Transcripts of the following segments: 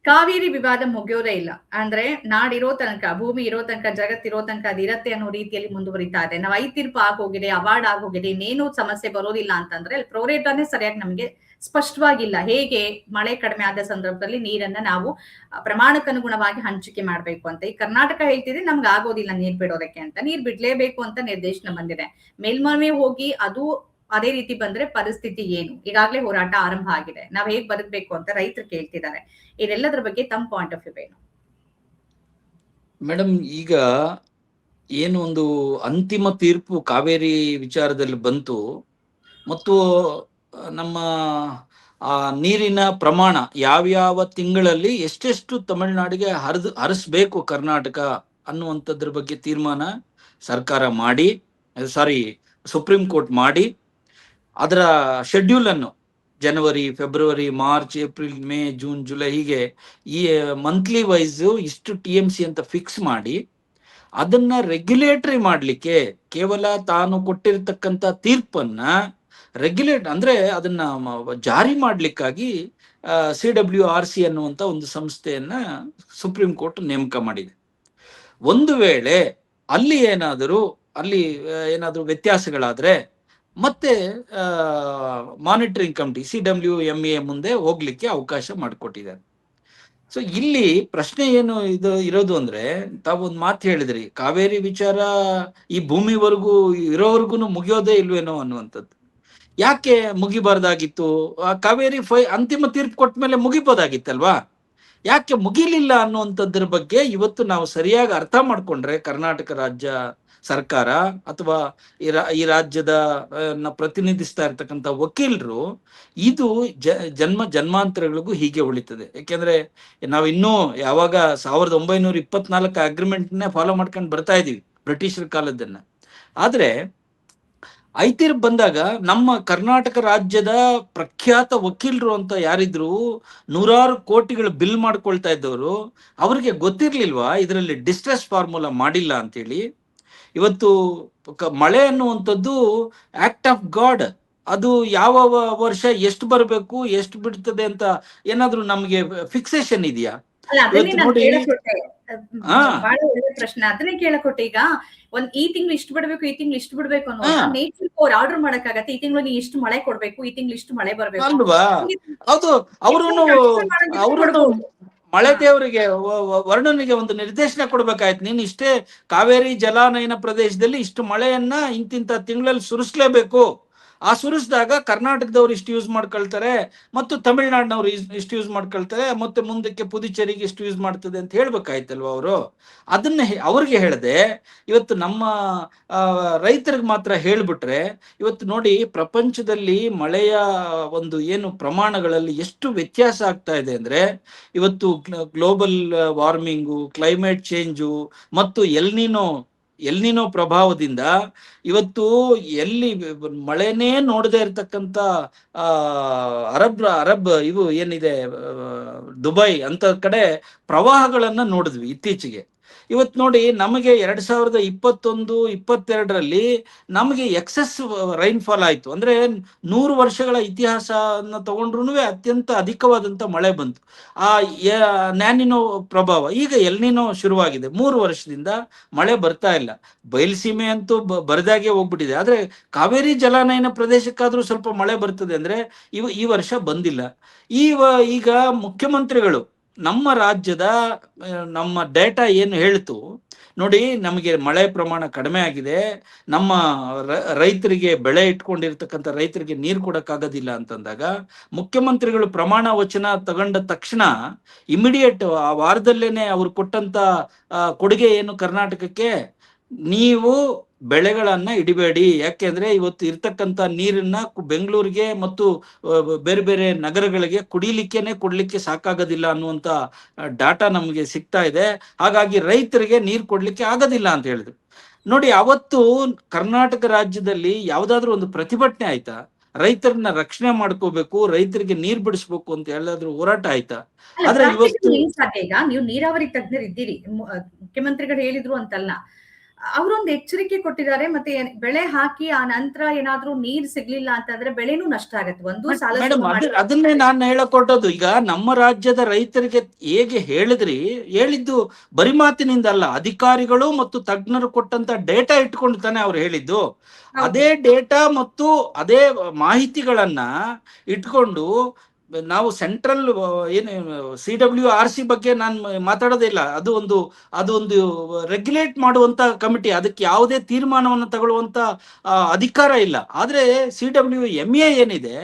ಕಾವೇರಿ ವಿವಾದ ಮುಗಿಯೋದೇ ಇಲ್ಲ. ಅಂದ್ರೆ ನಾಡಿರೋ ತನಕ, ಭೂಮಿ ಇರೋ ತನಕ, ಜಗತ್ತಿರೋ ತನಕ ಅದಿರತ್ತೆ ಅನ್ನೋ ರೀತಿಯಲ್ಲಿ ಮುಂದುವರಿತಾ ಇದೆ. ನಾವು 5 ತೀರ್ಪು ಆಗೋಗಿದೆ, ಅವಾರ್ಡ್ ಆಗೋಗಿದೆ, ಇನ್ನೇನು ಸಮಸ್ಯೆ ಬರೋದಿಲ್ಲ ಅಂತಂದ್ರೆ ಅಲ್ಲಿ ಪ್ರೋರೇಟಾನೇ ಸರಿಯಾಗಿ ನಮ್ಗೆ ಸ್ಪಷ್ಟವಾಗಿಲ್ಲ. ಹೇಗೆ ಮಳೆ ಕಡಿಮೆ ಆದ ಸಂದರ್ಭದಲ್ಲಿ ನೀರನ್ನ ನಾವು ಪ್ರಮಾಣಕ್ಕನುಗುಣವಾಗಿ ಹಂಚಿಕೆ ಮಾಡ್ಬೇಕು ಅಂತ. ಈ ಕರ್ನಾಟಕ ಹೇಳ್ತಿದ್ರೆ ನಮ್ಗೆ ಆಗೋದಿಲ್ಲ ನೀರ್ ಬಿಡೋದಕ್ಕೆ ಅಂತ, ನೀರ್ ಬಿಡ್ಲೇಬೇಕು ಅಂತ ನಿರ್ದೇಶನ ಬಂದಿದೆ. ಮೇಲ್ಮನವಿ ಹೋಗಿ ಅದು ಅದೇ ರೀತಿ ಬಂದ್ರೆ ಪರಿಸ್ಥಿತಿ ಏನು? ಈಗಾಗಲೇ ಹೋರಾಟ ಆರಂಭ ಆಗಿದೆ. ನಾವ್ ಹೇಗ್ ಬದುಕ್ಬೇಕು ಅಂತ ರೈತರು ಕೇಳ್ತಿದ್ದಾರೆ. ಇದೆಲ್ಲದರ ಬಗ್ಗೆ ತಮ್ಮ ಪಾಯಿಂಟ್ ಆಫ್ ವ್ಯೂ ಏನು? ಮೇಡಮ್, ಈಗ ಏನು ಒಂದು ಅಂತಿಮ ತೀರ್ಪು ಕಾವೇರಿ ವಿಚಾರದಲ್ಲಿ ಬಂತು ಮತ್ತು ನಮ್ಮ ನೀರಿನ ಪ್ರಮಾಣ ಯಾವ್ಯಾವ ತಿಂಗಳಲ್ಲಿ ಎಷ್ಟೆಷ್ಟು ತಮಿಳುನಾಡಿಗೆ ಹರಿಸ್ಬೇಕು ಕರ್ನಾಟಕ ಅನ್ನುವಂಥದ್ರ ಬಗ್ಗೆ ತೀರ್ಮಾನ ಸರ್ಕಾರ ಮಾಡಿ, ಸುಪ್ರೀಂ ಕೋರ್ಟ್ ಮಾಡಿ ಅದರ ಶೆಡ್ಯೂಲ್ ಅನ್ನು ಜನವರಿ, February, March, April, May, June, July ಹೀಗೆ ಈ ಮಂತ್ಲಿ ವೈಸ್ ಇಷ್ಟು TMC ಅಂತ ಫಿಕ್ಸ್ ಮಾಡಿ ಅದನ್ನ ರೆಗ್ಯುಲೇಟರಿ ಮಾಡ್ಲಿಕ್ಕೆ, ಕೇವಲ ತಾನು ಕೊಟ್ಟಿರ್ತಕ್ಕಂಥ ತೀರ್ಪನ್ನ ರೆಗ್ಯುಲೇಟ್ ಅಂದ್ರೆ ಅದನ್ನ ಜಾರಿ ಮಾಡ್ಲಿಕ್ಕಾಗಿ CWRC ಅನ್ನುವಂತ ಒಂದು ಸಂಸ್ಥೆಯನ್ನ ಸುಪ್ರೀಂ ಕೋರ್ಟ್ ನೇಮಕ ಮಾಡಿದೆ. ಒಂದು ವೇಳೆ ಅಲ್ಲಿ ಏನಾದರೂ ವ್ಯತ್ಯಾಸಗಳಾದ್ರೆ ಮತ್ತೆ ಮಾನಿಟರಿಂಗ್ ಕಮಿಟಿ CWMA ಮುಂದೆ ಹೋಗ್ಲಿಕ್ಕೆ ಅವಕಾಶ ಮಾಡಿಕೊಟ್ಟಿದ್ದಾರೆ. ಸೊ ಇಲ್ಲಿ ಪ್ರಶ್ನೆ ಏನು ಇರೋದು ಅಂದ್ರೆ, ತಾವೊಂದು ಮಾತು ಹೇಳಿದ್ರಿ, ಕಾವೇರಿ ವಿಚಾರ ಈ ಭೂಮಿವರೆಗೂ ಇರೋವರೆಗೂ ಮುಗಿಯೋದೇ ಇಲ್ವೇನೋ ಅನ್ನುವಂಥದ್ದು. ಯಾಕೆ ಮುಗಿಬಾರ್ದಾಗಿತ್ತು? ಕಾವೇರಿ ಅಂತಿಮ ತೀರ್ಪು ಕೊಟ್ಟ ಮೇಲೆ ಮುಗಿಬೋದಾಗಿತ್ತಲ್ವಾ? ಯಾಕೆ ಮುಗಿಲಿಲ್ಲ ಅನ್ನುವಂಥದ್ರ ಬಗ್ಗೆ ಇವತ್ತು ನಾವು ಸರಿಯಾಗಿ ಅರ್ಥ ಮಾಡ್ಕೊಂಡ್ರೆ, ಕರ್ನಾಟಕ ರಾಜ್ಯ ಸರ್ಕಾರ ಅಥವಾ ಈ ರಾಜ್ಯದ ಪ್ರತಿನಿಧಿಸ್ತಾ ಇರ್ತಕ್ಕಂಥ ವಕೀಲರು, ಇದು ಜನ್ಮಾಂತರಗಳಿಗೂ ಹೀಗೆ ಉಳಿತದೆ. ಯಾಕೆಂದ್ರೆ ನಾವು ಇನ್ನೂ ಯಾವಾಗ 1924 ಅಗ್ರಿಮೆಂಟ್ನೇ ಫಾಲೋ ಮಾಡ್ಕೊಂಡು ಬರ್ತಾ ಇದೀವಿ, ಬ್ರಿಟಿಷರ ಕಾಲದನ್ನ. ಆದ್ರೆ ಐತಿರ್ ಬಂದಾಗ ನಮ್ಮ ಕರ್ನಾಟಕ ರಾಜ್ಯದ ಪ್ರಖ್ಯಾತ ವಕೀಲರು ಅಂತ ಯಾರಿದ್ರು, ನೂರಾರು ಕೋಟಿಗಳು ಬಿಲ್ ಮಾಡ್ಕೊಳ್ತಾ ಇದ್ದವರು, ಅವ್ರಿಗೆ ಗೊತ್ತಿರ್ಲಿಲ್ವಾ ಇದರಲ್ಲಿ ಡಿಸ್ಟ್ರೆಸ್ ಫಾರ್ಮುಲಾ ಮಾಡಿಲ್ಲ ಅಂತೇಳಿ? ಇವತ್ತು ಮಳೆ ಅನ್ನುವಂಥದ್ದು ಆಕ್ಟ್ ಆಫ್ ಗಾಡ್. ಅದು ಯಾವ ವರ್ಷ ಎಷ್ಟು ಬರಬೇಕು, ಎಷ್ಟು ಬಿಡ್ತದೆ ಅಂತ ಏನಾದ್ರೂ ನಮ್ಗೆ ಫಿಕ್ಸೇಷನ್ ಇದೆಯಾ? ಪ್ರಶ್ನೆ ಅದನ್ನೇ ಕೇಳಕೊಟ್ಟೆ. ಈಗ ಈ ತಿಂಗಳು ಇಷ್ಟು ಬಿಡ್ಬೇಕು, ಈ ತಿಂಗಳು ಇಷ್ಟು ಬಿಡ್ಬೇಕು ಅನ್ನೋ ನೇಚರ್ ಆರ್ಡರ್ ಮಾಡಕ್ಕಾಗತ್ತೆ. ಈ ತಿಂಗಳು ನೀವು ಇಷ್ಟು ಮಳೆ ಕೊಡ್ಬೇಕು, ಈ ತಿಂಗಳು ಇಷ್ಟು ಮಳೆ ಬರ್ಬೇಕು ಅಲ್ವಾ? ಹೌದು, ಅವರು ಮಳೆ ದೇವರಿಗೆ, ವರ್ಣನಿಗೆ ಒಂದು ನಿರ್ದೇಶನ ಕೊಡ್ಬೇಕಾಯ್ತು. ನೀನು ಇಷ್ಟೇ ಕಾವೇರಿ ಜಲಾನಯನ ಪ್ರದೇಶದಲ್ಲಿ ಇಷ್ಟು ಮಳೆಯನ್ನ ಇಂತಿಂತ ತಿಂಗಳಲ್ಲಿ ಸುರಿಸ್ಲೇಬೇಕು. ಆ ಸುರಿಸಿದಾಗ ಕರ್ನಾಟಕದವ್ರು ಇಷ್ಟು ಯೂಸ್ ಮಾಡ್ಕೊಳ್ತಾರೆ ಮತ್ತು ತಮಿಳ್ನಾಡಿನವ್ರು ಇಷ್ಟು ಯೂಸ್ ಮಾಡ್ಕೊಳ್ತಾರೆ, ಮತ್ತೆ ಮುಂದಕ್ಕೆ ಪುದುಚೇರಿಗೆ ಇಷ್ಟು ಯೂಸ್ ಮಾಡ್ತದೆ ಅಂತ ಹೇಳ್ಬೇಕಾಯ್ತಲ್ವ ಅವರು. ಅದನ್ನ ಅವ್ರಿಗೆ ಹೇಳದೆ ಇವತ್ತು ನಮ್ಮ ರೈತರಿಗೆ ಮಾತ್ರ ಹೇಳ್ಬಿಟ್ರೆ, ಇವತ್ತು ನೋಡಿ ಪ್ರಪಂಚದಲ್ಲಿ ಮಳೆಯ ಒಂದು ಏನು ಪ್ರಮಾಣಗಳಲ್ಲಿ ಎಷ್ಟು ವ್ಯತ್ಯಾಸ ಆಗ್ತಾ ಇದೆ ಅಂದ್ರೆ, ಇವತ್ತು ಗ್ಲೋಬಲ್ ವಾರ್ಮಿಂಗು, ಕ್ಲೈಮೇಟ್ ಚೇಂಜು ಮತ್ತು ಎಲ್ನಿನೋ ಪ್ರಭಾವದಿಂದ ಇವತ್ತು ಎಲ್ಲಿ ಮಳೆನೇ ನೋಡದೆ ಇರ್ತಕ್ಕಂಥ ಅರಬ್ ಇವು ಏನಿದೆ ದುಬೈ ಅಂತ ಕಡೆ ಪ್ರವಾಹಗಳನ್ನ ನೋಡಿದ್ವಿ ಇತ್ತೀಚೆಗೆ. ಇವತ್ತು ನೋಡಿ, ನಮಗೆ 2021-22ರಲ್ಲಿ ನಮಗೆ ಎಕ್ಸೆಸ್ ರೈನ್ಫಾಲ್ ಆಯ್ತು. ಅಂದ್ರೆ 100 ವರ್ಷಗಳ ಇತಿಹಾಸನ ತಗೊಂಡ್ರು ಅತ್ಯಂತ ಅಧಿಕವಾದಂತ ಮಳೆ ಬಂತು. ಆ ನ್ಯಾನಿನೋ ಪ್ರಭಾವ, ಈಗ ಎಲ್ನಿನೋ ಶುರುವಾಗಿದೆ. 3 ವರ್ಷದಿಂದ ಮಳೆ ಬರ್ತಾ ಇಲ್ಲ. ಬಯಲುಸೀಮೆ ಅಂತೂ ಬರದಾಗೆ ಹೋಗ್ಬಿಟ್ಟಿದೆ. ಆದ್ರೆ ಕಾವೇರಿ ಜಲಾನಯನ ಪ್ರದೇಶಕ್ಕಾದ್ರೂ ಸ್ವಲ್ಪ ಮಳೆ ಬರ್ತದೆ ಅಂದ್ರೆ ಈ ವರ್ಷ ಬಂದಿಲ್ಲ. ಈಗ ಮುಖ್ಯಮಂತ್ರಿಗಳು ನಮ್ಮ ರಾಜ್ಯದ ನಮ್ಮ ಡೇಟಾ ಏನು ಹೇಳ್ತು ನೋಡಿ, ನಮಗೆ ಮಳೆ ಪ್ರಮಾಣ ಕಡಿಮೆ ಆಗಿದೆ, ನಮ್ಮ ರೈತರಿಗೆ, ಬೆಳೆ ಇಟ್ಕೊಂಡಿರ್ತಕ್ಕಂಥ ರೈತರಿಗೆ ನೀರು ಕೊಡಕ್ಕಾಗೋದಿಲ್ಲ ಅಂತಂದಾಗ ಮುಖ್ಯಮಂತ್ರಿಗಳು ಪ್ರಮಾಣ ವಚನ ತಗೊಂಡ ತಕ್ಷಣ ಇಮಿಡಿಯೇಟ್ ಆ ವಾರದಲ್ಲೇನೆ ಅವ್ರು ಕೊಟ್ಟಂತ ಕೊಡುಗೆ ಏನು ಕರ್ನಾಟಕಕ್ಕೆ, ನೀವು ಬೆಳೆಗಳನ್ನ ಇಡಬೇಡಿ, ಯಾಕೆಂದ್ರೆ ಇವತ್ತು ಇರ್ತಕ್ಕಂಥ ನೀರನ್ನ ಬೆಂಗಳೂರಿಗೆ ಮತ್ತು ಬೇರೆ ಬೇರೆ ನಗರಗಳಿಗೆ ಕುಡಿಲಿಕ್ಕೇನೆ ಕೊಡ್ಲಿಕ್ಕೆ ಸಾಕಾಗೋದಿಲ್ಲ ಅನ್ನುವಂತ ಡಾಟಾ ನಮಗೆ ಸಿಗ್ತಾ ಇದೆ. ಹಾಗಾಗಿ ರೈತರಿಗೆ ನೀರು ಕೊಡ್ಲಿಕ್ಕೆ ಆಗೋದಿಲ್ಲ ಅಂತ ಹೇಳಿದ್ರು. ನೋಡಿ, ಅವತ್ತು ಕರ್ನಾಟಕ ರಾಜ್ಯದಲ್ಲಿ ಯಾವ್ದಾದ್ರು ಒಂದು ಪ್ರತಿಭಟನೆ ಆಯ್ತಾ? ರೈತರನ್ನ ರಕ್ಷಣೆ ಮಾಡ್ಕೋಬೇಕು, ರೈತರಿಗೆ ನೀರ್ ಬಿಡಿಸ್ಬೇಕು ಅಂತ ಎಲ್ಲಾದ್ರೂ ಹೋರಾಟ ಆಯ್ತಾ? ಆದ್ರೆ ಇವತ್ತು ಈಗ ನೀವು ನೀರಾವರಿ ತಜ್ಞರಿದ್ದೀರಿ, ಮುಖ್ಯಮಂತ್ರಿಗಳು ಹೇಳಿದ್ರು ಅಂತಲ್ಲ, ಅವರೊಂದು ಎಚ್ಚರಿಕೆ ಕೊಟ್ಟಿದ್ದಾರೆ. ಮತ್ತೆ ಬೆಳೆ ಹಾಕಿ ಆ ನಂತರ ಏನಾದ್ರೂ ನೀರ್ ಸಿಗ್ಲಿಲ್ಲ ಅಂತಂದ್ರೆ ಬೆಳೆನೂ ನಷ್ಟ ಆಗತ್ತೆ. ಒಂದು ಸಾಲ ಮೇಡಮ್ ಸೂಲ ಮಾಡಿ ಅದನ್ನೇ ನಾನು ಹೇಳಕೊಟ್ಟದ್ದು. ಈಗ ನಮ್ಮ ರಾಜ್ಯದ ರೈತರಿಗೆ ಹೇಗೆ ಹೇಳಿದ್ದು ಬರಿ ಮಾತಿನಿಂದ ಅಲ್ಲ, ಅಧಿಕಾರಿಗಳು ಮತ್ತು ತಜ್ಞರು ಕೊಟ್ಟಂತ ಡೇಟಾ ಇಟ್ಕೊಂಡು ತಾನೆ ಅವ್ರು ಹೇಳಿದ್ದು. ಹೌದು. ಅದೇ ಡೇಟಾ ಮತ್ತು ಅದೇ ಮಾಹಿತಿಗಳನ್ನ ಇಟ್ಕೊಂಡು ನಾವು ಸೆಂಟ್ರಲ್ ಏನು CWRC ಬಗ್ಗೆ ನಾನು ಮಾತಾಡೋದಿಲ್ಲ. ಅದು ಒಂದು ರೆಗ್ಯುಲೇಟ್ ಮಾಡುವಂತ ಕಮಿಟಿ, ಅದಕ್ಕೆ ಯಾವುದೇ ತೀರ್ಮಾನವನ್ನು ತಗೊಳ್ಳುವಂತ ಅಧಿಕಾರ ಇಲ್ಲ. ಆದ್ರೆ CWMA ಏನಿದೆ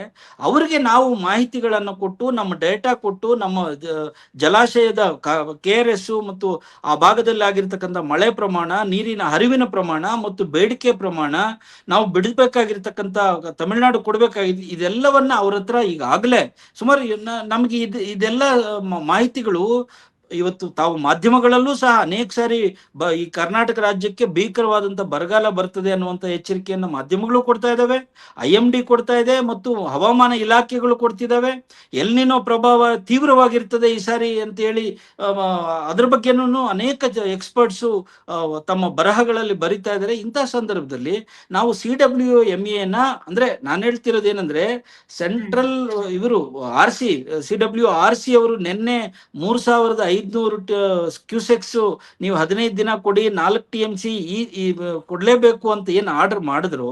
ಅವರಿಗೆ ನಾವು ಮಾಹಿತಿಗಳನ್ನು ಕೊಟ್ಟು, ನಮ್ಮ ಡೇಟಾ ಕೊಟ್ಟು, ನಮ್ಮ ಜಲಾಶಯದ KRS ಮತ್ತು ಆ ಭಾಗದಲ್ಲಿ ಆಗಿರ್ತಕ್ಕಂಥ ಮಳೆ ಪ್ರಮಾಣ, ನೀರಿನ ಹರಿವಿನ ಪ್ರಮಾಣ ಮತ್ತು ಬೇಡಿಕೆ ಪ್ರಮಾಣ, ನಾವು ಬಿಡಬೇಕಾಗಿರ್ತಕ್ಕಂಥ ತಮಿಳುನಾಡು ಕೊಡ್ಬೇಕಾಗಿದ್ದು, ಇದೆಲ್ಲವನ್ನ ಅವ್ರ ಹತ್ರ ಈಗಾಗಲೇ ಸುಮಾರು ನಮಗೆ ಇದೆಲ್ಲ ಮಾಹಿತಿಗಳು ಇವತ್ತು ತಾವು ಮಾಧ್ಯಮಗಳಲ್ಲೂ ಸಹ ಅನೇಕ ಸಾರಿ ಈ ಕರ್ನಾಟಕ ರಾಜ್ಯಕ್ಕೆ ಭೀಕರವಾದಂತ ಬರಗಾಲ ಬರ್ತದೆ ಅನ್ನುವಂತ ಎಚ್ಚರಿಕೆಯನ್ನು ಮಾಧ್ಯಮಗಳು ಕೊಡ್ತಾ ಇದಾವೆ, IMD ಕೊಡ್ತಾ ಇದೆ ಮತ್ತು ಹವಾಮಾನ ಇಲಾಖೆಗಳು ಕೊಡ್ತಿದ್ದಾವೆ. ಎಲ್ನಿನೋ ಪ್ರಭಾವ ತೀವ್ರವಾಗಿರ್ತದೆ ಈ ಸಾರಿ ಅಂತ ಹೇಳಿ ಅದ್ರ ಬಗ್ಗೆನೂ ಅನೇಕ ಎಕ್ಸ್ಪರ್ಟ್ಸು ತಮ್ಮ ಬರಹಗಳಲ್ಲಿ ಬರಿತಾ ಇದ್ದಾರೆ. ಇಂತಹ ಸಂದರ್ಭದಲ್ಲಿ ನಾವು CWMA ಅಂದ್ರೆ ನಾನು ಹೇಳ್ತಿರೋದೇನಂದ್ರೆ ಸೆಂಟ್ರಲ್ ಇವರು CWRC ಅವರು ನಿನ್ನೆ 3500 ಕ್ಯೂಸೆಕ್ಸ್ ನೀವು 15 ದಿನ ಕೊಡಿ, 4 TMC ಈ ಕೊಡ್ಲೇಬೇಕು ಅಂತ ಏನ್ ಆರ್ಡರ್ ಮಾಡಿದ್ರು,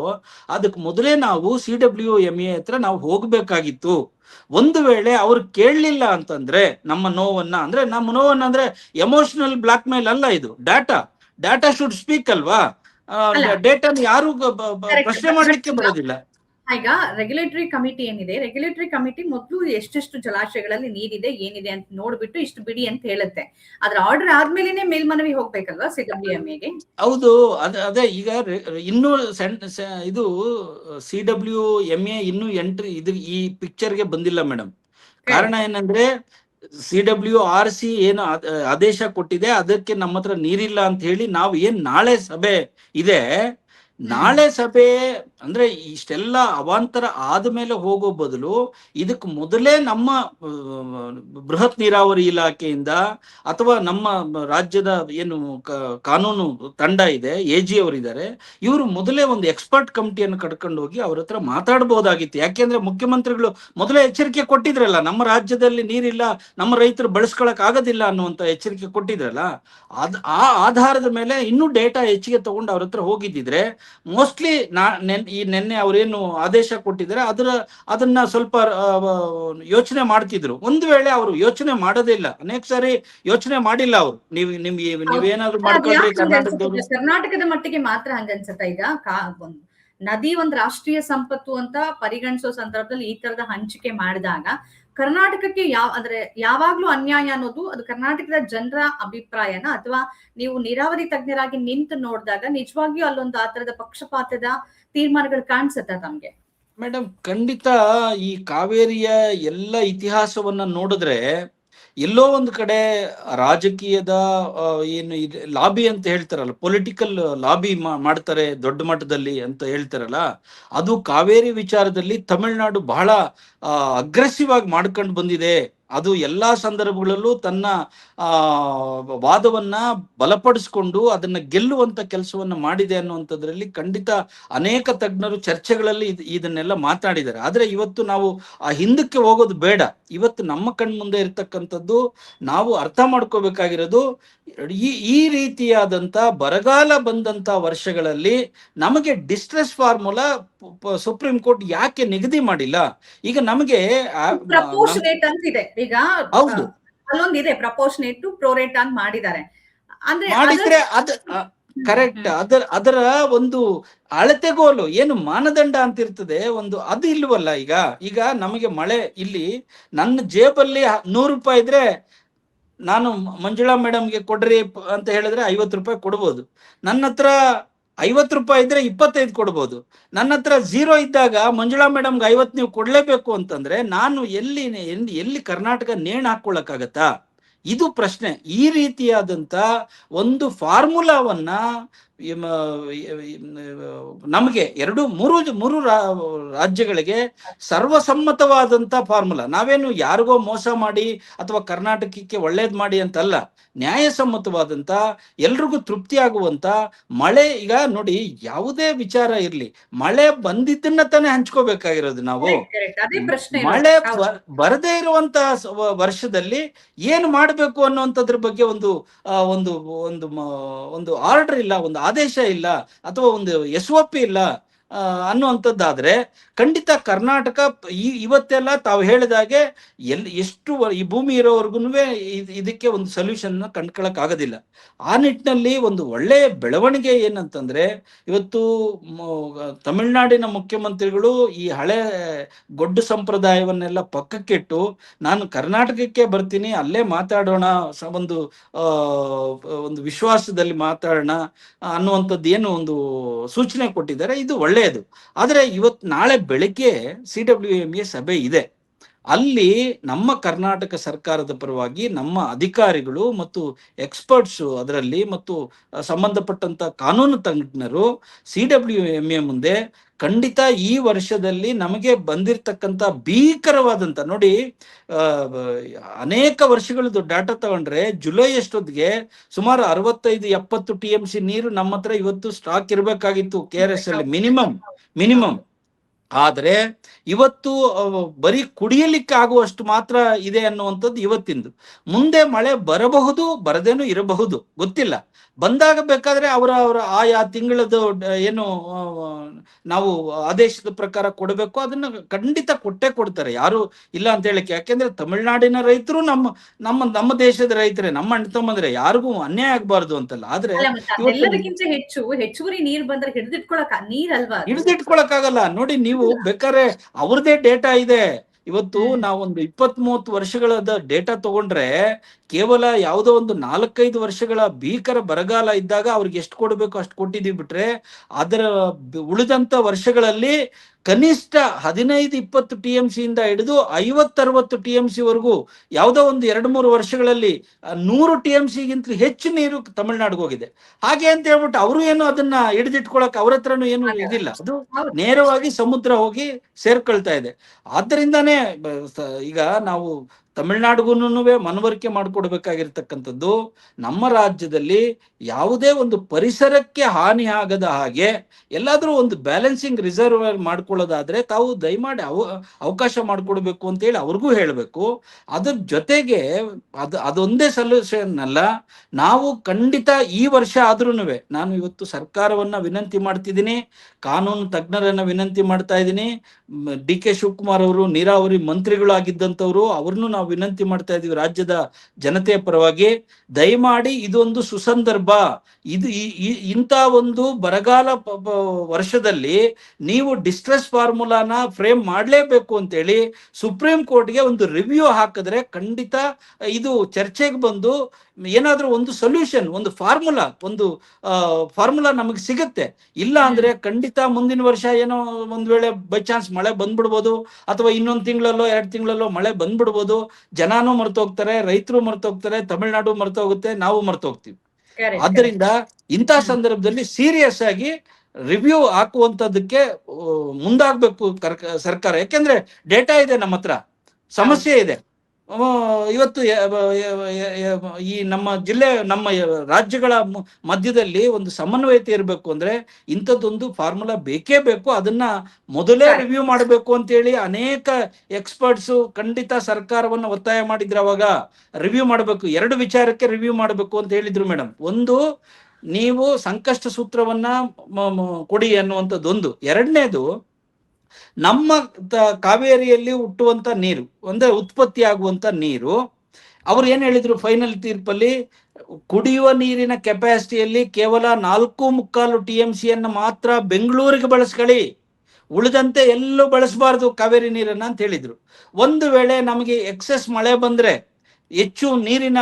ಅದಕ್ಕೆ ಮೊದಲೇ ನಾವು CWMA ಹತ್ರ ನಾವು ಹೋಗ್ಬೇಕಾಗಿತ್ತು. ಒಂದು ವೇಳೆ ಅವ್ರು ಕೇಳಲಿಲ್ಲ ಅಂತಂದ್ರೆ ನಮ್ಮ ನೋವನ್ನ ಅಂದ್ರೆ ಎಮೋಷನಲ್ ಬ್ಲಾಕ್ ಮೇಲ್ ಅಲ್ಲ, ಇದು ಡಾಟಾ ಶುಡ್ ಸ್ಪೀಕ್ ಅಲ್ವಾ. ಡೇಟಾ ಯಾರು ಪ್ರಶ್ನೆ ಮಾಡ್ಲಿಕ್ಕೆ ಬರೋದಿಲ್ಲ. ಈಗ ರೆಗ್ಯುಲೇಟರಿ ಕಮಿಟಿ ಏನಿದೆ, ರೆಗ್ಯುಲೇಟರಿ ಕಮಿಟಿ ಮೊದಲು ಎಷ್ಟೆಷ್ಟು ಜಲಾಶಯಗಳಲ್ಲಿ ನೀರಿದೆ ಏನಿದೆ ಅಂತ ನೋಡ್ಬಿಟ್ಟು ಇಷ್ಟು ಬಿಡಿ ಅಂತ ಹೇಳುತ್ತೆ. ಅದ್ರ ಆರ್ಡರ್ ಆದ್ಮೇಲೆನೆ ಮೇಲ್ಮನವಿ ಹೋಗ್ಬೇಕಲ್ವಾ CWMAಗೆ? ಹೌದು, ಅದೇ ಈಗ ಇನ್ನೂ ಇದು CWMA ಇನ್ನೂ ಎಂಟ್ರಿ ಈ ಪಿಕ್ಚರ್ಗೆ ಬಂದಿಲ್ಲ ಮೇಡಮ್. ಕಾರಣ ಏನಂದ್ರೆ CWRC ಏನು ಆದೇಶ ಕೊಟ್ಟಿದೆ, ಅದಕ್ಕೆ ನಮ್ಮ ಹತ್ರ ನೀರಿಲ್ಲ ಅಂತ ಹೇಳಿ ನಾವು ನಾಳೆ ಸಭೆ ಇದೆ, ನಾಳೆ ಸಭೆ ಅಂದ್ರೆ ಇಷ್ಟೆಲ್ಲ ಅವಾಂತರ ಆದ್ಮೇಲೆ ಹೋಗೋ ಬದಲು ಇದಕ್ಕೆ ಮೊದಲೇ ನಮ್ಮ ಬೃಹತ್ ನೀರಾವರಿ ಇಲಾಖೆಯಿಂದ ಅಥವಾ ನಮ್ಮ ರಾಜ್ಯದ ಏನು ಕಾನೂನು ತಂಡ ಇದೆ, AG ಅವರಿದ್ದಾರೆ, ಇವರು ಮೊದಲೇ ಒಂದು ಎಕ್ಸ್ಪರ್ಟ್ ಕಮಿಟಿಯನ್ನು ಕಡ್ಕೊಂಡು ಹೋಗಿ ಅವ್ರ ಹತ್ರ ಮಾತಾಡಬಹುದಾಗಿತ್ತು. ಯಾಕೆಂದ್ರೆ ಮುಖ್ಯಮಂತ್ರಿಗಳು ಮೊದಲೇ ಎಚ್ಚರಿಕೆ ಕೊಟ್ಟಿದ್ರಲ್ಲ, ನಮ್ಮ ರಾಜ್ಯದಲ್ಲಿ ನೀರಿಲ್ಲ, ನಮ್ಮ ರೈತರು ಬಳಸ್ಕೊಳಕ್ ಆಗೋದಿಲ್ಲ ಅನ್ನುವಂತ ಎಚ್ಚರಿಕೆ ಕೊಟ್ಟಿದ್ರಲ್ಲ. ಆ ಆಧಾರದ ಮೇಲೆ ಇನ್ನೂ ಡೇಟಾ ಹೆಚ್ಚಿಗೆ ತಗೊಂಡು ಅವ್ರ ಹತ್ರ ಹೋಗಿದ್ದಿದ್ರೆ ಮೋಸ್ಟ್ಲಿ ನಿನ್ನೆ ಅವ್ರೇನು ಆದೇಶ ಕೊಟ್ಟಿದ್ದಾರೆ ಅದನ್ನ ಸ್ವಲ್ಪ ಯೋಚನೆ ಮಾಡ್ತಿದ್ರು. ಒಂದು ವೇಳೆ ಅವರು ಯೋಚನೆ ಮಾಡೋದೇ ಇಲ್ಲ, ಅನೇಕ ಸಾರಿ ಯೋಚನೆ ಮಾಡಿಲ್ಲ ಅವರು. ನೀವೇನಾದ್ರು ಮಾಡ್ಕೊಂಡ್ರಿ ಕರ್ನಾಟಕದ ಮಟ್ಟಿಗೆ ಮಾತ್ರ ಹಂಗನ್ಸುತ್ತ. ಈಗ ನದಿ ಒಂದು ರಾಷ್ಟ್ರೀಯ ಸಂಪತ್ತು ಅಂತ ಪರಿಗಣಿಸೋ ಸಂದರ್ಭದಲ್ಲಿ ಈ ತರದ ಹಂಚಿಕೆ ಮಾಡಿದಾಗ ಕರ್ನಾಟಕಕ್ಕೆ ಯಾವಾಗ್ಲೂ ಅನ್ಯಾಯ ಅನ್ನೋದು ಅದು ಕರ್ನಾಟಕದ ಜನರ ಅಭಿಪ್ರಾಯನ, ಅಥವಾ ನೀವು ನೀರಾವರಿ ತಜ್ಞರಾಗಿ ನಿಂತು ನೋಡಿದಾಗ ನಿಜವಾಗಿಯೂ ಅಲ್ಲೊಂದು ಆ ತರದ ಪಕ್ಷಪಾತದ ತೀರ್ಮಾನಗಳು ಕಾಣಿಸುತ್ತ ತಮ್ಗೆ? ಮೇಡಮ್, ಖಂಡಿತ ಈ ಕಾವೇರಿಯ ಎಲ್ಲ ಇತಿಹಾಸವನ್ನ ನೋಡಿದ್ರೆ ಎಲ್ಲೋ ಒಂದು ಕಡೆ ರಾಜಕೀಯದ ಏನು ಲಾಬಿ ಅಂತ ಹೇಳ್ತಾರಲ್ಲ, ಪೊಲಿಟಿಕಲ್ ಲಾಬಿ ಮಾಡ್ತಾರೆ ದೊಡ್ಡ ಮಟ್ಟದಲ್ಲಿ ಅಂತ ಹೇಳ್ತಾರಲ್ಲ, ಅದು ಕಾವೇರಿ ವಿಚಾರದಲ್ಲಿ ತಮಿಳುನಾಡು ಬಹಳ ಅಗ್ರೆಸಿವ್ ಆಗಿ ಮಾಡ್ಕೊಂಡು ಬಂದಿದೆ. ಅದು ಎಲ್ಲಾ ಸಂದರ್ಭಗಳಲ್ಲೂ ತನ್ನ ವಾದವನ್ನ ಬಲಪಡಿಸ್ಕೊಂಡು ಅದನ್ನ ಗೆಲ್ಲುವಂತ ಕೆಲಸವನ್ನ ಮಾಡಿದೆ ಅನ್ನುವಂಥದ್ರಲ್ಲಿ ಖಂಡಿತ ಅನೇಕ ತಜ್ಞರು ಚರ್ಚೆಗಳಲ್ಲಿ ಇದನ್ನೆಲ್ಲ ಮಾತಾಡಿದ್ದಾರೆ. ಆದ್ರೆ ಇವತ್ತು ನಾವು ಆ ಹಿಂದಕ್ಕೆ ಹೋಗೋದು ಬೇಡ. ಇವತ್ತು ನಮ್ಮ ಕಣ್ಮುಂದೆ ಇರ್ತಕ್ಕಂಥದ್ದು ನಾವು ಅರ್ಥ ಮಾಡ್ಕೋಬೇಕಾಗಿರೋದು, ಈ ರೀತಿಯಾದಂತ ಬರಗಾಲ ಬಂದಂತ ವರ್ಷಗಳಲ್ಲಿ ನಮಗೆ ಡಿಸ್ಟ್ರೆಸ್ ಫಾರ್ಮುಲಾ ಸುಪ್ರೀಂ ಕೋರ್ಟ್ ಯಾಕೆ ನಿಗದಿ ಮಾಡಿಲ್ಲ? ಈಗ ನಮಗೆ ಪ್ರಪೋರ್ಷನೇಟ್ ಅಂತಿದೆ, ಈಗ ಹೌದು ಅಲ್ಲೊಂದಿದೆ ಪ್ರಪೋರ್ಷನೇಟ್ ಟು ಪ್ರೋರೇಟ್ ಅಂತ ಮಾಡಿದ್ದಾರೆ. ಮಾಡಿದ್ರೆ ಕರೆಕ್ಟ್. ಅದರ ಒಂದು ಅಳತೆಗೋಲು ಏನು ಮಾನದಂಡ ಅಂತ ಇರ್ತದೆ ಒಂದು, ಅದು ಇಲ್ವಲ್ಲ. ಈಗ ನಮಗೆ ಮಳೆ ಇಲ್ಲಿ ನನ್ನ ಜೇಬಲ್ಲಿ 100 ರೂಪಾಯಿ ಇದ್ರೆ ನಾನು ಮಂಜುಳಾ ಮೇಡಮ್ಗೆ ಕೊಡ್ರಿ ಅಂತ ಹೇಳಿದ್ರೆ 50 ರೂಪಾಯಿ ಕೊಡ್ಬೋದು. ನನ್ನ ಹತ್ರ 50 ರೂಪಾಯಿ ಇದ್ರೆ 25 ಕೊಡ್ಬೋದು. ನನ್ನ ಹತ್ರ 0 ಇದ್ದಾಗ ಮಂಜುಳಾ ಮೇಡಮ್ಗೆ 50 ನೀವು ಕೊಡ್ಲೇಬೇಕು ಅಂತಂದ್ರೆ ನಾನು ಎಲ್ಲಿ ಕರ್ನಾಟಕ ನೇಣು ಹಾಕೊಳಕ್ಕಾಗತ್ತಾ? ಇದು ಪ್ರಶ್ನೆ. ಈ ರೀತಿಯಾದಂತ ಒಂದು ಫಾರ್ಮುಲಾವನ್ನ ನಮಗೆ ಮೂರು ರಾಜ್ಯಗಳಿಗೆ ಸರ್ವಸಮ್ಮತವಾದಂತ ಫಾರ್ಮುಲಾ. ನಾವೇನು ಯಾರಿಗೋ ಮೋಸ ಮಾಡಿ ಅಥವಾ ಕರ್ನಾಟಕಕ್ಕೆ ಒಳ್ಳೇದ್ ಮಾಡಿ ಅಂತಲ್ಲ, ನ್ಯಾಯಸಮ್ಮತವಾದಂತ, ಎಲ್ರಿಗೂ ತೃಪ್ತಿ ಆಗುವಂತ ಮಳೆ. ಈಗ ನೋಡಿ, ಯಾವುದೇ ವಿಚಾರ ಇರ್ಲಿ, ಮಳೆ ಬಂದಿದ್ದನ್ನ ತಾನೇ ಹಂಚ್ಕೋಬೇಕಾಗಿರೋದು ನಾವು. ಮಳೆ ಬರದೇ ಇರುವಂತ ವರ್ಷದಲ್ಲಿ ಏನು ಮಾಡಬೇಕು ಅನ್ನುವಂಥದ್ರ ಬಗ್ಗೆ ಒಂದು ಒಂದು ಒಂದು ಒಂದು ಆರ್ಡರ್ ಇಲ್ಲ, ಒಂದು ಆದೇಶ ಇಲ್ಲ, ಅಥವಾ ಒಂದು SOP ಇಲ್ಲ ಅನ್ನುವಂಥದ್ದಾದ್ರೆ ಖಂಡಿತ ಕರ್ನಾಟಕ ಇವತ್ತೆಲ್ಲ ತಾವು ಹೇಳಿದಾಗೆ ಎಷ್ಟು ಈ ಭೂಮಿ ಇರೋವರೆಗೂ ಇದಕ್ಕೆ ಒಂದು ಸೊಲ್ಯೂಷನ್ ಕಂಡ್ಕೊಳಕ್ ಆಗೋದಿಲ್ಲ. ಆ ನಿಟ್ಟಿನಲ್ಲಿ ಒಂದು ಒಳ್ಳೆಯ ಬೆಳವಣಿಗೆ ಏನಂತಂದ್ರೆ, ಇವತ್ತು ತಮಿಳುನಾಡಿನ ಮುಖ್ಯಮಂತ್ರಿಗಳು ಈ ಹಳೆ ಗೊಡ್ಡು ಸಂಪ್ರದಾಯವನ್ನೆಲ್ಲ ಪಕ್ಕಕ್ಕಿಟ್ಟು ನಾನು ಕರ್ನಾಟಕಕ್ಕೆ ಬರ್ತೀನಿ, ಅಲ್ಲೇ ಮಾತಾಡೋಣ, ಒಂದು ಒಂದು ವಿಶ್ವಾಸದಲ್ಲಿ ಮಾತಾಡೋಣ ಅನ್ನುವಂಥದ್ದು ಏನು ಒಂದು ಸೂಚನೆ ಕೊಟ್ಟಿದ್ದಾರೆ. ಇದು ಒಳ್ಳೆಯದು. ಆದ್ರೆ ನಾಳೆ ಬೆಳಗ್ಗೆ CWMA ಸಭೆ ಇದೆ. ಅಲ್ಲಿ ನಮ್ಮ ಕರ್ನಾಟಕ ಸರ್ಕಾರದ ಪರವಾಗಿ ನಮ್ಮ ಅಧಿಕಾರಿಗಳು ಮತ್ತು ಎಕ್ಸ್ಪರ್ಟ್ಸ್ ಅದರಲ್ಲಿ ಮತ್ತು ಸಂಬಂಧಪಟ್ಟಂತ ಕಾನೂನು ತಜ್ಞರು CWMA ಮುಂದೆ ಖಂಡಿತ ಈ ವರ್ಷದಲ್ಲಿ ನಮಗೆ ಬಂದಿರತಕ್ಕಂತ ಭೀಕರವಾದಂತ, ನೋಡಿ ಅನೇಕ ವರ್ಷಗಳದ್ದು ಡಾಟಾ ತಗೊಂಡ್ರೆ ಜುಲೈ ಅಷ್ಟೊತ್ತಿಗೆ ಸುಮಾರು 65-70 TMC ನೀರು ನಮ್ಮ ಹತ್ರ ಇವತ್ತು ಸ್ಟಾಕ್ ಇರಬೇಕಾಗಿತ್ತು KRS ಅಲ್ಲಿ ಮಿನಿಮಮ್. ಆದ್ರೆ ಇವತ್ತು ಬರೀ ಕುಡಿಯಲಿಕ್ಕೆ ಆಗುವಷ್ಟು ಮಾತ್ರ ಇದೆ ಅನ್ನುವಂಥದ್ದು ಇವತ್ತಿಂದು. ಮುಂದೆ ಮಳೆ ಬರಬಹುದು, ಬರದೇನು ಇರಬಹುದು, ಗೊತ್ತಿಲ್ಲ. ಬಂದಾಗ ಬೇಕಾದ್ರೆ ಅವರ ಆಯಾ ತಿಂಗಳದ ಏನು ನಾವು ಆದೇಶದ ಪ್ರಕಾರ ಕೊಡಬೇಕು ಅದನ್ನ ಖಂಡಿತ ಕೊಟ್ಟೇ ಕೊಡ್ತಾರೆ, ಯಾರು ಇಲ್ಲ ಅಂತ ಹೇಳಿಕೆ. ಯಾಕೆಂದ್ರೆ ತಮಿಳುನಾಡಿನ ರೈತರು ನಮ್ಮ ದೇಶದ ರೈತರೇ, ನಮ್ಮ ಅಣ್ಣ ತಮ್ಮಂದ್ರೆ, ಯಾರಿಗೂ ಅನ್ಯಾಯ ಆಗ್ಬಾರ್ದು ಅಂತಲ್ಲ. ಆದ್ರೆ ಹೆಚ್ಚುವರಿ ನೀರ್ ಬಂದ್ರೆ ಹಿಡಿದಿಟ್ಕೊಳಕ್ ಆಗಲ್ಲ. ನೋಡಿ, ನೀವು ಬೇಕಾದ್ರೆ ಅವ್ರದೇ ಡೇಟಾ ಇದೆ. ಇವತ್ತು ನಾವೊಂದು 20-30 ವರ್ಷಗಳದ ಡೇಟಾ ತಗೊಂಡ್ರೆ ಕೇವಲ ಯಾವುದೋ ಒಂದು 4-5 ವರ್ಷಗಳ ಭೀಕರ ಬರಗಾಲ ಇದ್ದಾಗ ಅವ್ರಿಗೆ ಎಷ್ಟು ಕೊಡಬೇಕು ಅಷ್ಟು ಕೊಟ್ಟಿದೀವಿ. ಬಿಟ್ರೆ ಅದರ ಉಳಿದಂತ ವರ್ಷಗಳಲ್ಲಿ ಕನಿಷ್ಠ 15-20 TMC ಇಂದ ಹಿಡಿದು 50-60 TMC ವರೆಗೂ ಯಾವುದೋ ಒಂದು 2-3 ವರ್ಷಗಳಲ್ಲಿ 100 TMC ಗಿಂತ ಹೆಚ್ಚು ನೀರು ತಮಿಳ್ನಾಡಿಗೆ ಹೋಗಿದೆ. ಹಾಗೆ ಅಂತ ಹೇಳ್ಬಿಟ್ಟು ಅವರು ಏನು ಅದನ್ನ ಹಿಡಿದಿಟ್ಕೊಳಕ್ ಅವ್ರ ಹತ್ರನು ಏನು ಇದಿಲ್ಲ, ಅದು ನೇರವಾಗಿ ಸಮುದ್ರ ಹೋಗಿ ಸೇರ್ಕೊಳ್ತಾ ಇದೆ. ಆದ್ದರಿಂದಾನೇ ಈಗ ನಾವು ತಮಿಳ್ನಾಡಿಗೂ ಮನವರಿಕೆ ಮಾಡಿಕೊಡ್ಬೇಕಾಗಿರ್ತಕ್ಕಂಥದ್ದು, ನಮ್ಮ ರಾಜ್ಯದಲ್ಲಿ ಯಾವುದೇ ಒಂದು ಪರಿಸರಕ್ಕೆ ಹಾನಿ ಆಗದ ಹಾಗೆ ಎಲ್ಲಾದ್ರೂ ಒಂದು ಬ್ಯಾಲೆನ್ಸಿಂಗ್ ರಿಸರ್ವ್ ಮಾಡ್ಕೊಳ್ಳೋದಾದ್ರೆ ತಾವು ದಯಮಾಡಿ ಅವಕಾಶ ಮಾಡಿಕೊಡ್ಬೇಕು ಅಂತ ಹೇಳಿ ಅವ್ರಿಗೂ ಹೇಳಬೇಕು. ಅದ್ರ ಜೊತೆಗೆ ಅದೊಂದೇ ಸೊಲ್ಯೂಷನ್ ಅಲ್ಲ, ನಾವು ಖಂಡಿತ ಈ ವರ್ಷ ಆದ್ರೂ ನಾನು ಇವತ್ತು ಸರ್ಕಾರವನ್ನ ವಿನಂತಿ ಮಾಡ್ತಿದ್ದೀನಿ, ಕಾನೂನು ತಜ್ಞರನ್ನ ವಿನಂತಿ ಮಾಡ್ತಾ ಇದ್ದೀನಿ, DK ಶಿವಕುಮಾರ್ ಅವರು ನೀರಾವರಿ ಮಂತ್ರಿಗಳಾಗಿದ್ದಂಥವ್ರು, ಅವ್ರನ್ನು ನಾವು ವಿನಂತಿ ಮಾಡ್ತಾ ಇದೀವಿ ರಾಜ್ಯದ ಜನತೆಯ ಪರವಾಗಿ. ದಯಮಾಡಿ ಇದೊಂದು ಸುಸಂದರ್ಭ, ಇದು ಇಂಥ ಒಂದು ಬರಗಾಲ ವರ್ಷದಲ್ಲಿ ನೀವು ಡಿಸ್ಟ್ರೆಸ್ ಫಾರ್ಮುಲಾನ ಫ್ರೇಮ್ ಮಾಡಲೇಬೇಕು ಅಂತೇಳಿ ಸುಪ್ರೀಂ ಕೋರ್ಟ್ಗೆ ಒಂದು ರಿವ್ಯೂ ಹಾಕಿದ್ರೆ ಖಂಡಿತ ಇದು ಚರ್ಚೆಗೆ ಬಂದು ಏನಾದ್ರೂ ಒಂದು ಸೊಲ್ಯೂಷನ್, ಒಂದು ಫಾರ್ಮುಲಾ ನಮಗೆ ಸಿಗುತ್ತೆ. ಇಲ್ಲ ಅಂದ್ರೆ ಖಂಡಿತ ಮುಂದಿನ ವರ್ಷ ಏನೋ ಒಂದ್ ವೇಳೆ ಬೈ ಚಾನ್ಸ್ ಮಳೆ ಬಂದ್ಬಿಡ್ಬೋದು, ಅಥವಾ ಇನ್ನೊಂದು ತಿಂಗಳಲ್ಲೋ 2 ತಿಂಗಳಲ್ಲೋ ಮಳೆ ಬಂದ್ಬಿಡ್ಬೋದು. ಜನನೂ ಮರ್ತೋಗ್ತಾರೆ, ರೈತರು ಮರ್ತೋಗ್ತಾರೆ, ತಮಿಳ್ನಾಡು ಮರ್ತೋಗುತ್ತೆ, ನಾವು ಮರ್ತೋಗ್ತೀವಿ. ಆದ್ದರಿಂದ ಇಂಥ ಸಂದರ್ಭದಲ್ಲಿ ಸೀರಿಯಸ್ ಆಗಿ ರಿವ್ಯೂ ಹಾಕುವಂತದಕ್ಕೆ ಮುಂದಾಗ್ಬೇಕು ಸರ್ಕಾರ. ಯಾಕೆಂದ್ರೆ ಡೇಟಾ ಇದೆ ನಮ್ಮ ಹತ್ರ, ಸಮಸ್ಯೆ ಇದೆ. ಇವತ್ತು ಈ ನಮ್ಮ ರಾಜ್ಯಗಳ ಮಧ್ಯದಲ್ಲಿ ಒಂದು ಸಮನ್ವಯತೆ ಇರಬೇಕು ಅಂದ್ರೆ ಇಂಥದ್ದೊಂದು ಫಾರ್ಮುಲಾ ಬೇಕೇ ಬೇಕು. ಅದನ್ನ ಮೊದಲೇ ರಿವ್ಯೂ ಮಾಡಬೇಕು ಅಂತೇಳಿ ಅನೇಕ ಎಕ್ಸ್ಪರ್ಟ್ಸ್ ಖಂಡಿತ ಸರ್ಕಾರವನ್ನ ಒತ್ತಾಯ ಮಾಡಿದ್ರು. ಅವಾಗ ರಿವ್ಯೂ ಮಾಡಬೇಕು, 2 ವಿಚಾರಕ್ಕೆ ರಿವ್ಯೂ ಮಾಡಬೇಕು ಅಂತ ಹೇಳಿದ್ರು ಮೇಡಮ್. ಒಂದು, ನೀವು ಸಂಕಷ್ಟ ಸೂತ್ರವನ್ನ ಕೊಡಿ ಅನ್ನುವಂಥದ್ದೊಂದು. ಎರಡನೇದು, ನಮ್ಮ ಕಾವೇರಿಯಲ್ಲಿ ಹುಟ್ಟುವಂತ ನೀರು ಅಂದ್ರೆ ಉತ್ಪತ್ತಿ ಆಗುವಂತ ನೀರು, ಅವ್ರು ಏನ್ ಹೇಳಿದ್ರು ಫೈನಲ್ ತೀರ್ಪಲ್ಲಿ, ಕುಡಿಯುವ ನೀರಿನ ಕೆಪಾಸಿಟಿಯಲ್ಲಿ ಕೇವಲ 4.25 TMC ಮಾತ್ರ ಬೆಂಗಳೂರಿಗೆ ಬಳಸ್ಕೊಳ್ಳಿ, ಉಳಿದಂತೆ ಎಲ್ಲೂ ಬಳಸಬಾರ್ದು ಕಾವೇರಿ ನೀರನ್ನ ಅಂತ ಹೇಳಿದ್ರು. ಒಂದು ವೇಳೆ ನಮಗೆ ಎಕ್ಸೆಸ್ ಮಳೆ ಬಂದ್ರೆ ಹೆಚ್ಚು ನೀರಿನ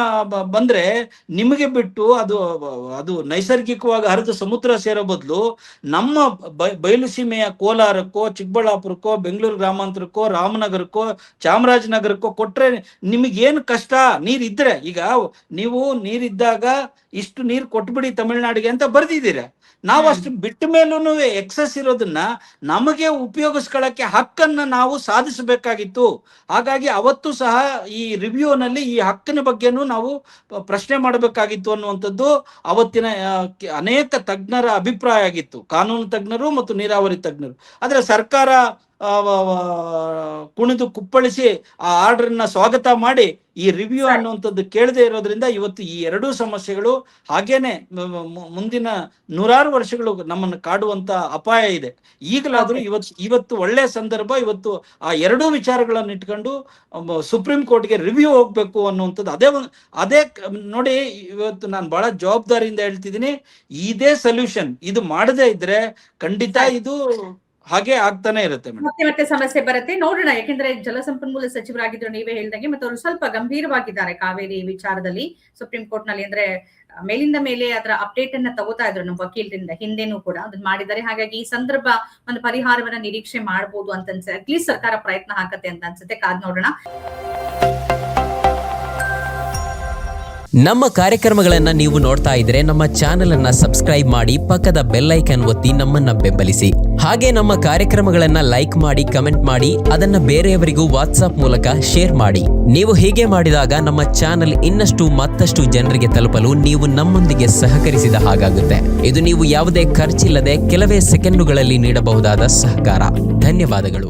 ಬಂದ್ರೆ ನಿಮಗೆ ಬಿಟ್ಟು ಅದು ನೈಸರ್ಗಿಕವಾಗಿ ಹರಿದು ಸಮುದ್ರ ಸೇರೋ ಬದಲು ನಮ್ಮ ಬಯಲು ಸೀಮೆಯ ಕೋಲಾರಕ್ಕೋ, ಚಿಕ್ಕಬಳ್ಳಾಪುರಕ್ಕೋ, ಬೆಂಗಳೂರು ಗ್ರಾಮಾಂತರಕ್ಕೋ, ರಾಮನಗರಕ್ಕೋ, ಚಾಮರಾಜನಗರಕ್ಕೋ ಕೊಟ್ರೆ ನಿಮಗೇನು ಕಷ್ಟ? ನೀರಿದ್ರೆ, ಈಗ ನೀವು ನೀರಿದ್ದಾಗ ಇಷ್ಟು ನೀರು ಕೊಟ್ಬಿಡಿ ತಮಿಳ್ನಾಡಿಗೆ ಅಂತ ಬರ್ದಿದ್ದೀರ. ನಾವು ಅಷ್ಟು ಬಿಟ್ಟ ಮೇಲೂ ಎಕ್ಸಸ್ ಇರೋದನ್ನ ನಮಗೆ ಉಪಯೋಗಿಸ್ಕೊಳ್ಳಕ್ಕೆ ಹಕ್ಕನ್ನ ನಾವು ಸಾಧಿಸಬೇಕಾಗಿತ್ತು. ಹಾಗಾಗಿ ಅವತ್ತು ಸಹ ಈ ರಿವ್ಯೂನಲ್ಲಿ ಈ ಹಕ್ಕಿನ ಬಗ್ಗೆನೂ ನಾವು ಪ್ರಶ್ನೆ ಮಾಡಬೇಕಾಗಿತ್ತು ಅನ್ನುವಂಥದ್ದು ಅವತ್ತಿನ ಅನೇಕ ತಜ್ಞರ ಅಭಿಪ್ರಾಯ ಆಗಿತ್ತು, ಕಾನೂನು ತಜ್ಞರು ಮತ್ತು ನೀರಾವರಿ ತಜ್ಞರು. ಆದ್ರೆ ಸರ್ಕಾರ ಕುಣಿದು ಕುಪ್ಪಳಿಸಿ ಆ ಆರ್ಡರ್ನ ಸ್ವಾಗತ ಮಾಡಿ ಈ ರಿವ್ಯೂ ಅನ್ನುವಂಥದ್ದು ಕೇಳದೆ ಇರೋದ್ರಿಂದ ಇವತ್ತು ಈ ಎರಡೂ ಸಮಸ್ಯೆಗಳು ಹಾಗೇನೆ ಮುಂದಿನ 100 ವರ್ಷಗಳು ನಮ್ಮನ್ನು ಕಾಡುವಂತ ಅಪಾಯ ಇದೆ. ಈಗಲಾದ್ರೂ ಇವತ್ತು ಒಳ್ಳೆ ಸಂದರ್ಭ. ಇವತ್ತು ಆ ಎರಡೂ ವಿಚಾರಗಳನ್ನು ಇಟ್ಕೊಂಡು ಸುಪ್ರೀಂ ಕೋರ್ಟ್ಗೆ ರಿವ್ಯೂ ಹೋಗ್ಬೇಕು ಅನ್ನುವಂಥದ್ದು ಅದೇ ನೋಡಿ. ಇವತ್ತು ನಾನು ಬಹಳ ಜವಾಬ್ದಾರಿಯಿಂದ ಹೇಳ್ತಿದ್ದೀನಿ, ಇದೇ ಸೊಲ್ಯೂಷನ್. ಇದು ಮಾಡದೇ ಇದ್ರೆ ಖಂಡಿತ ಇದು ಹಾಗೆ ಆಗ್ತಾನೆ ಇರುತ್ತೆ. ಮತ್ತೆ ಸಮಸ್ಯೆ ಬರುತ್ತೆ, ನೋಡೋಣ. ಯಾಕೆಂದ್ರೆ ಜಲಸಂಪನ್ಮೂಲ ಸಚಿವರಾಗಿದ್ರು, ನೀವೇ ಹೇಳ್ದಂಗೆ, ಮತ್ತೆ ಅವರು ಸ್ವಲ್ಪ ಗಂಭೀರವಾಗಿದ್ದಾರೆ ಕಾವೇರಿ ವಿಚಾರದಲ್ಲಿ ಸುಪ್ರೀಂ ಕೋರ್ಟ್ ನಲ್ಲಿ. ಅಂದ್ರೆ ಮೇಲಿಂದ ಮೇಲೆ ಅದರ ಅಪ್ಡೇಟ್ ಅನ್ನ ತಗೋತಾ ಇದ್ರು ನಮ್ಮ ವಕೀಲರಿಂದ, ಹಿಂದೆನೂ ಕೂಡ ಅದನ್ನ ಮಾಡಿದ್ದಾರೆ. ಹಾಗಾಗಿ ಈ ಸಂದರ್ಭ ಒಂದು ಪರಿಹಾರವನ್ನ ನಿರೀಕ್ಷೆ ಮಾಡಬಹುದು ಅಂತ ಅನ್ಸುತ್ತೆ. ಅಟ್ಲೀಸ್ಟ್ ಸರ್ಕಾರ ಪ್ರಯತ್ನ ಹಾಕತ್ತೆ ಅಂತ ಅನ್ಸುತ್ತೆ. ಕಾದ್ ನೋಡೋಣ. ನಮ್ಮ ಕಾರ್ಯಕ್ರಮಗಳನ್ನು ನೀವು ನೋಡ್ತಾ ಇದ್ರೆ ನಮ್ಮ ಚಾನೆಲ್ ಅನ್ನ ಸಬ್ಸ್ಕ್ರೈಬ್ ಮಾಡಿ, ಪಕ್ಕದ ಬೆಲ್ ಐಕಾನ್ ಒತ್ತಿ ನಮ್ಮನ್ನ ಬೆಂಬಲಿಸಿ. ಹಾಗೆ ನಮ್ಮ ಕಾರ್ಯಕ್ರಮಗಳನ್ನ ಲೈಕ್ ಮಾಡಿ, ಕಮೆಂಟ್ ಮಾಡಿ, ಅದನ್ನ ಬೇರೆಯವರಿಗೂ ವಾಟ್ಸ್ಆಪ್ ಮೂಲಕ ಶೇರ್ ಮಾಡಿ. ನೀವು ಹೀಗೆ ಮಾಡಿದಾಗ ನಮ್ಮ ಚಾನೆಲ್ ಮತ್ತಷ್ಟು ಜನರಿಗೆ ತಲುಪಲು ನೀವು ನಮ್ಮೊಂದಿಗೆ ಸಹಕರಿಸಿದ ಹಾಗಾಗುತ್ತೆ. ಇದು ನೀವು ಯಾವುದೇ ಖರ್ಚಿಲ್ಲದೆ ಕೆಲವೇ ಸೆಕೆಂಡುಗಳಲ್ಲಿ ನೀಡಬಹುದಾದ ಸಹಕಾರ. ಧನ್ಯವಾದಗಳು.